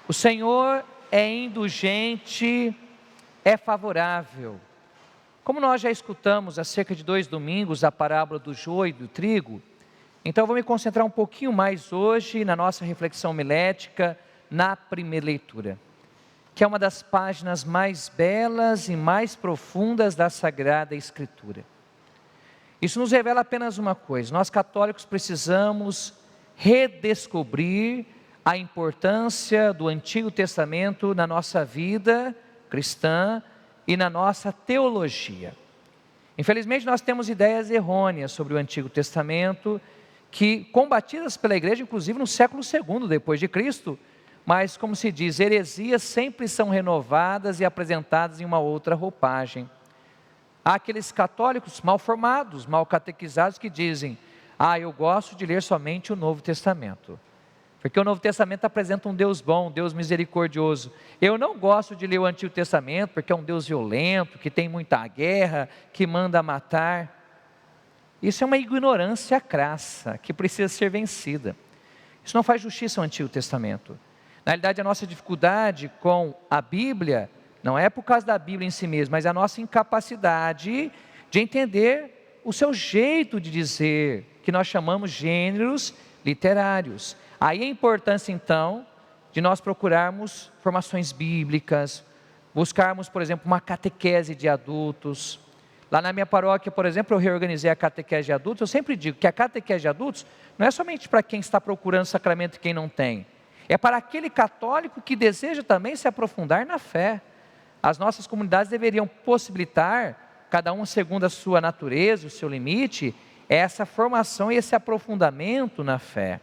O Senhor é indulgente, é favorável. Como nós já escutamos há cerca de 2 domingos a parábola do joio e do trigo, então eu vou me concentrar um pouquinho mais hoje na nossa reflexão homilética, na primeira leitura, que é uma das páginas mais belas e mais profundas da Sagrada Escritura. Isso nos revela apenas uma coisa: nós católicos precisamos redescobrir a importância do Antigo Testamento na nossa vida cristã e na nossa teologia. Infelizmente nós temos ideias errôneas sobre o Antigo Testamento, que combatidas pela igreja, inclusive no século II depois de Cristo, mas como se diz, heresias sempre são renovadas e apresentadas em uma outra roupagem. Há aqueles católicos mal formados, mal catequizados que dizem: eu gosto de ler somente o Novo Testamento, porque o Novo Testamento apresenta um Deus bom, um Deus misericordioso. Eu não gosto de ler o Antigo Testamento, porque é um Deus violento, que tem muita guerra, que manda matar. Isso é uma ignorância crassa, que precisa ser vencida. Isso não faz justiça ao Antigo Testamento. Na realidade, a nossa dificuldade com a Bíblia não é por causa da Bíblia em si mesma, mas a nossa incapacidade de entender o seu jeito de dizer, que nós chamamos gêneros literários. Aí a importância então de nós procurarmos formações bíblicas, buscarmos, por exemplo, uma catequese de adultos. Lá na minha paróquia, por exemplo, eu reorganizei a catequese de adultos. Eu sempre digo que a catequese de adultos não é somente para quem está procurando sacramento e quem não tem. É para aquele católico que deseja também se aprofundar na fé. As nossas comunidades deveriam possibilitar, cada um segundo a sua natureza, o seu limite, essa formação e esse aprofundamento na fé.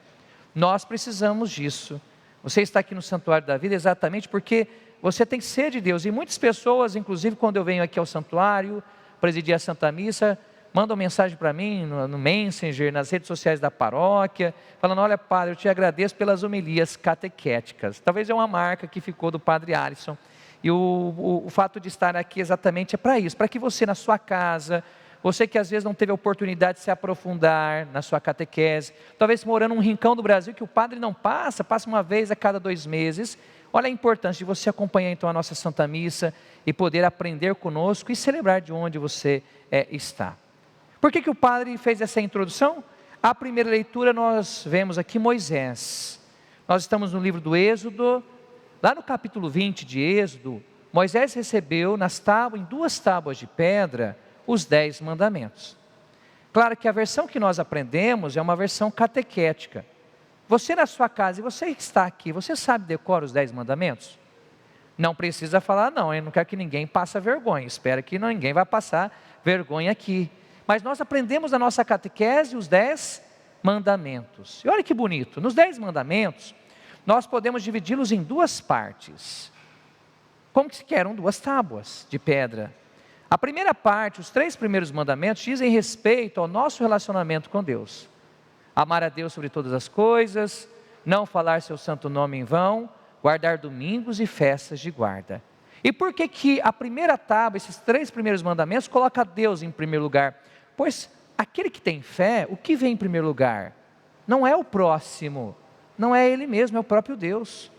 Nós precisamos disso. Você está aqui no Santuário da Vida exatamente porque você tem sede de Deus. E muitas pessoas, inclusive quando eu venho aqui ao santuário, presidir a Santa Missa, mandam mensagem para mim no Messenger, nas redes sociais da paróquia, falando: olha, padre, eu te agradeço pelas homilias catequéticas. Talvez é uma marca que ficou do padre Alisson. E o fato de estar aqui exatamente é para isso, para que você na sua casa, você que às vezes não teve a oportunidade de se aprofundar na sua catequese, talvez morando num rincão do Brasil que o padre não passa uma vez a cada 2 meses, olha a importância de você acompanhar então a nossa Santa Missa e poder aprender conosco e celebrar de onde você está. Por que o padre fez essa introdução? A primeira leitura nós vemos aqui Moisés. Nós estamos no livro do Êxodo, lá no capítulo 20 de Êxodo. Moisés recebeu em 2 tábuas de pedra os 10 mandamentos. Claro que a versão que nós aprendemos é uma versão catequética. Você na sua casa, e você que está aqui, você sabe decorar os 10 mandamentos? Não precisa falar não, eu não quero que ninguém passe vergonha, espero que ninguém vai passar vergonha aqui. Mas nós aprendemos na nossa catequese os 10 mandamentos. E olha que bonito, nos 10 mandamentos, nós podemos dividi-los em 2 partes. Como que eram 2 tábuas de pedra. A primeira parte, os 3 primeiros mandamentos, dizem respeito ao nosso relacionamento com Deus. Amar a Deus sobre todas as coisas, não falar seu santo nome em vão, guardar domingos e festas de guarda. E por que a primeira tábua, esses 3 primeiros mandamentos, coloca Deus em primeiro lugar? Pois aquele que tem fé, o que vem em primeiro lugar? Não é o próximo, não é ele mesmo, é o próprio Deus.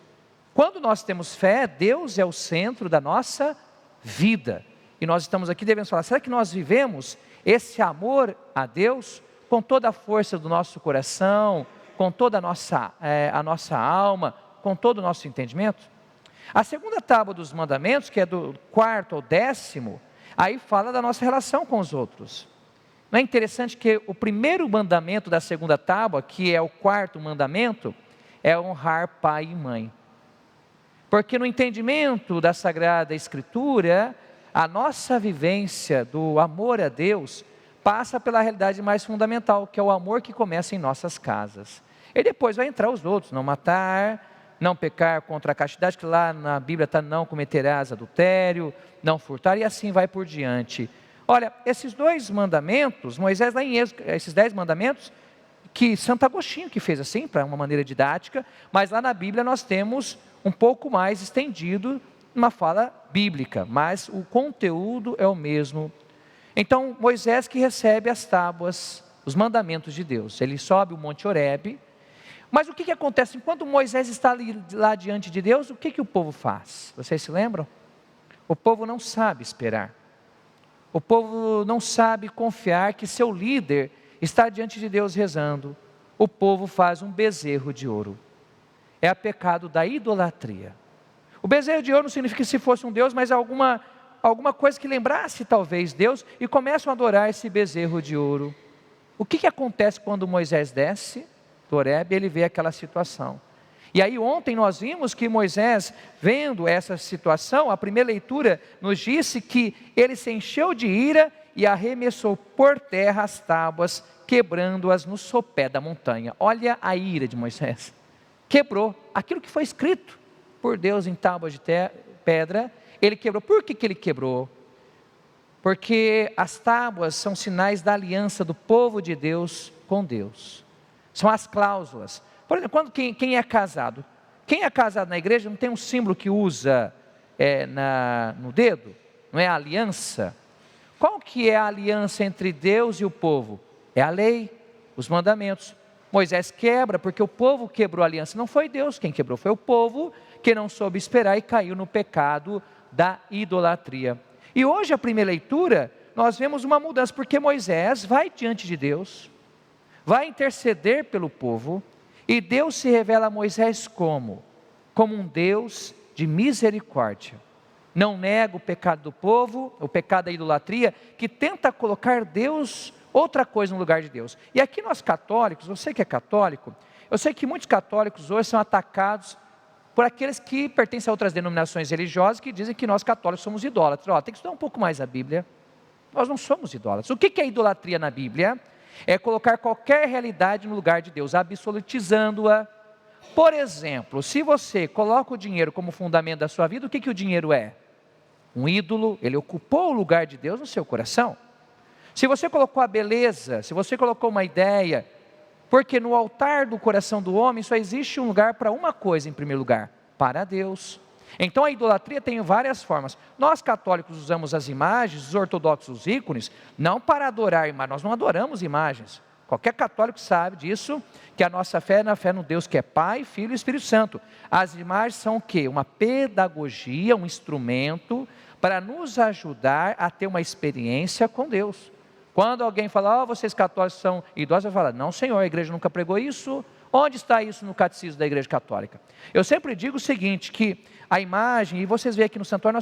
Quando nós temos fé, Deus é o centro da nossa vida. E nós estamos aqui devendo falar: será que nós vivemos esse amor a Deus com toda a força do nosso coração, com toda a nossa alma, com todo o nosso entendimento? A segunda tábua dos mandamentos, que é do 4º ao 10º, aí fala da nossa relação com os outros. Não é interessante que o primeiro mandamento da segunda tábua, que é o 4º mandamento, é honrar pai e mãe. Porque no entendimento da Sagrada Escritura, a nossa vivência do amor a Deus passa pela realidade mais fundamental, que é o amor que começa em nossas casas. E depois vai entrar os outros: não matar, não pecar contra a castidade, que lá na Bíblia está: não cometerás adultério, não furtar, e assim vai por diante. Olha, esses 2 mandamentos, Moisés lá em Êxodo, esses 10 mandamentos, que Santo Agostinho que fez assim, para uma maneira didática, mas lá na Bíblia nós temos um pouco mais estendido, uma fala bíblica, mas o conteúdo é o mesmo. Então Moisés que recebe as tábuas, os mandamentos de Deus, ele sobe o Monte Horebe, Mas o que acontece? Enquanto Moisés está lá diante de Deus, o que o povo faz? Vocês se lembram? O povo não sabe esperar. O povo não sabe confiar que seu líder está diante de Deus rezando. O povo faz um bezerro de ouro. É o pecado da idolatria. O bezerro de ouro não significa que se fosse um Deus, mas alguma coisa que lembrasse talvez Deus, e começam a adorar esse bezerro de ouro. O que acontece quando Moisés desce do Horebe? Ele vê aquela situação. E aí ontem nós vimos que Moisés, vendo essa situação, a primeira leitura nos disse que ele se encheu de ira e arremessou por terra as tábuas, quebrando-as no sopé da montanha. Olha a ira de Moisés. Quebrou aquilo que foi escrito por Deus em tábuas de pedra, ele quebrou. Por que ele quebrou? Porque as tábuas são sinais da aliança do povo de Deus com Deus. São as cláusulas. Por exemplo, quem é casado? Quem é casado na igreja não tem um símbolo que usa no dedo? Não é a aliança? Qual que é a aliança entre Deus e o povo? É a lei, os mandamentos. Moisés quebra porque o povo quebrou a aliança. Não foi Deus quem quebrou, foi o povo que não soube esperar e caiu no pecado da idolatria. E hoje a primeira leitura, nós vemos uma mudança, porque Moisés vai diante de Deus, vai interceder pelo povo, e Deus se revela a Moisés como um Deus de misericórdia. Não nega o pecado do povo, o pecado da idolatria, que tenta colocar Deus, outra coisa no lugar de Deus. E aqui nós católicos, você que é católico, eu sei que muitos católicos hoje são atacados por aqueles que pertencem a outras denominações religiosas, que dizem que nós católicos somos idólatras. Tem que estudar um pouco mais a Bíblia. Nós não somos idólatras. O que é idolatria na Bíblia? É colocar qualquer realidade no lugar de Deus, absolutizando-a. Por exemplo, se você coloca o dinheiro como fundamento da sua vida, o que o dinheiro é? Um ídolo. Ele ocupou o lugar de Deus no seu coração. Se você colocou a beleza, se você colocou uma ideia, porque no altar do coração do homem só existe um lugar para uma coisa em primeiro lugar, para Deus. Então a idolatria tem várias formas. Nós católicos usamos as imagens, os ortodoxos os ícones, não para adorar imagens, nós não adoramos imagens. Qualquer católico sabe disso, que a nossa fé é na fé no Deus que é Pai, Filho e Espírito Santo. As imagens são o quê? Uma pedagogia, um instrumento para nos ajudar a ter uma experiência com Deus. Quando alguém fala, vocês católicos são idosos, eu falo, não senhor, a igreja nunca pregou isso. Onde está isso no catecismo da igreja católica? Eu sempre digo o seguinte, que a imagem, e vocês veem aqui no santuário,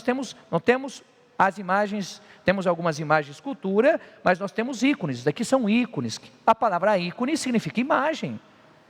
não temos as imagens, temos algumas imagens de escultura, mas nós temos ícones, daqui são ícones. A palavra ícone significa imagem.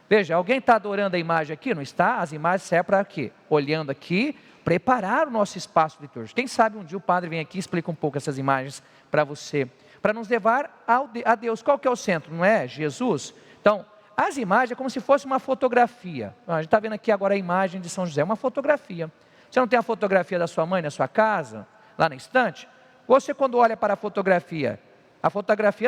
Veja, alguém está adorando a imagem aqui? Não está? As imagens servem para quê? Olhando aqui, preparar o nosso espaço litúrgico. Quem sabe um dia o padre vem aqui e explica um pouco essas imagens para você, para nos levar a Deus. Qual que é o centro? Não é Jesus? Então, as imagens é como se fosse uma fotografia. A gente está vendo aqui agora a imagem de São José, uma fotografia. Você não tem a fotografia da sua mãe na sua casa, lá na estante? Você quando olha para a fotografia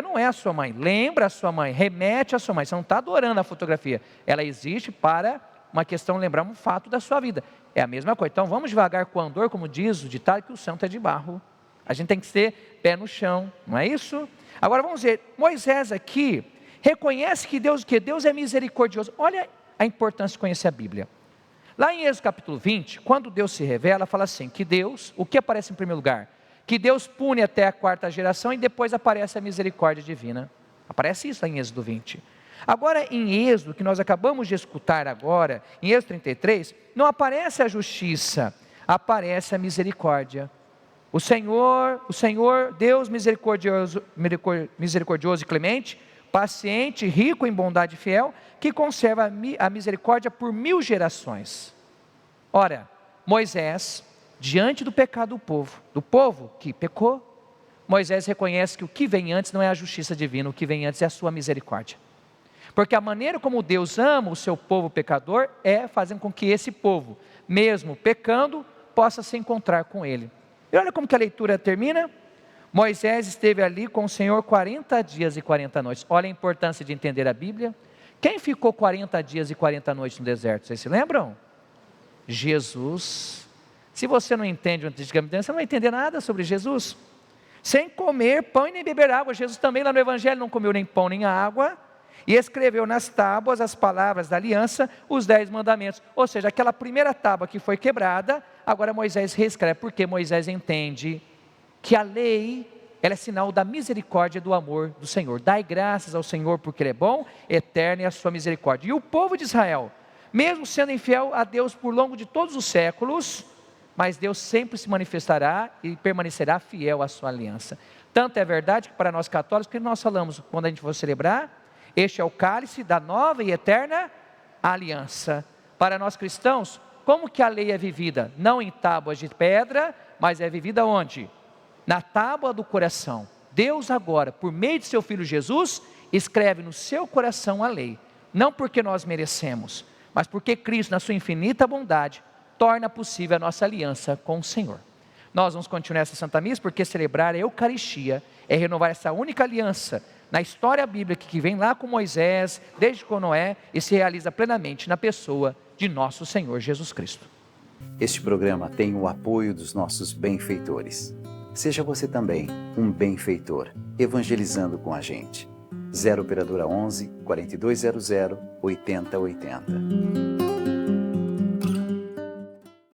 não é a sua mãe, lembra a sua mãe, remete a sua mãe. Você não está adorando a fotografia, ela existe para uma questão, lembrar um fato da sua vida. É a mesma coisa. Então vamos devagar com o andor, como diz o ditado, que o santo é de barro. A gente tem que ter pé no chão, não é isso? Agora vamos ver, Moisés aqui reconhece que Deus é misericordioso. Olha a importância de conhecer a Bíblia. Lá em Êxodo capítulo 20, quando Deus se revela, fala assim, que Deus, o que aparece em primeiro lugar? Que Deus pune até a quarta geração e depois aparece a misericórdia divina. Aparece isso lá em Êxodo 20. Agora em Êxodo, que nós acabamos de escutar agora, em Êxodo 33, não aparece a justiça, aparece a misericórdia. O Senhor, Deus misericordioso e clemente, paciente, rico em bondade e fiel, que conserva a misericórdia por 1000 gerações. Ora, Moisés, diante do pecado do povo que pecou, Moisés reconhece que o que vem antes não é a justiça divina, o que vem antes é a sua misericórdia. Porque a maneira como Deus ama o seu povo pecador é fazendo com que esse povo, mesmo pecando, possa se encontrar com ele. E olha como que a leitura termina. Moisés esteve ali com o Senhor 40 dias e 40 noites. Olha a importância de entender a Bíblia. Quem ficou 40 dias e 40 noites no deserto? Vocês se lembram? Jesus. Se você não entende o Antigo Testamento, você não vai entender nada sobre Jesus. Sem comer pão e nem beber água. Jesus também lá no Evangelho não comeu nem pão nem água. e escreveu nas tábuas as palavras da aliança, os 10 mandamentos. Ou seja, aquela primeira tábua que foi quebrada, agora Moisés reescreve, porque Moisés entende que a lei, ela é sinal da misericórdia e do amor do Senhor. Dai graças ao Senhor porque Ele é bom, eterna é a sua misericórdia. E o povo de Israel, mesmo sendo infiel a Deus por longo de todos os séculos, mas Deus sempre se manifestará e permanecerá fiel à sua aliança. Tanto é verdade que para nós católicos, que nós falamos quando a gente for celebrar, este é o cálice da nova e eterna aliança. Para nós cristãos, como que a lei é vivida? Não em tábuas de pedra, mas é vivida onde? Na tábua do coração. Deus agora, por meio de seu Filho Jesus, escreve no seu coração a lei. Não porque nós merecemos, mas porque Cristo, na sua infinita bondade, torna possível a nossa aliança com o Senhor. Nós vamos continuar essa Santa Missa, porque celebrar a Eucaristia é renovar essa única aliança na história bíblica que vem lá com Moisés, desde com Noé, e se realiza plenamente na pessoa de nosso Senhor Jesus Cristo. Este programa tem o apoio dos nossos benfeitores. Seja você também um benfeitor, evangelizando com a gente. 0 Operadora 11 4200 8080.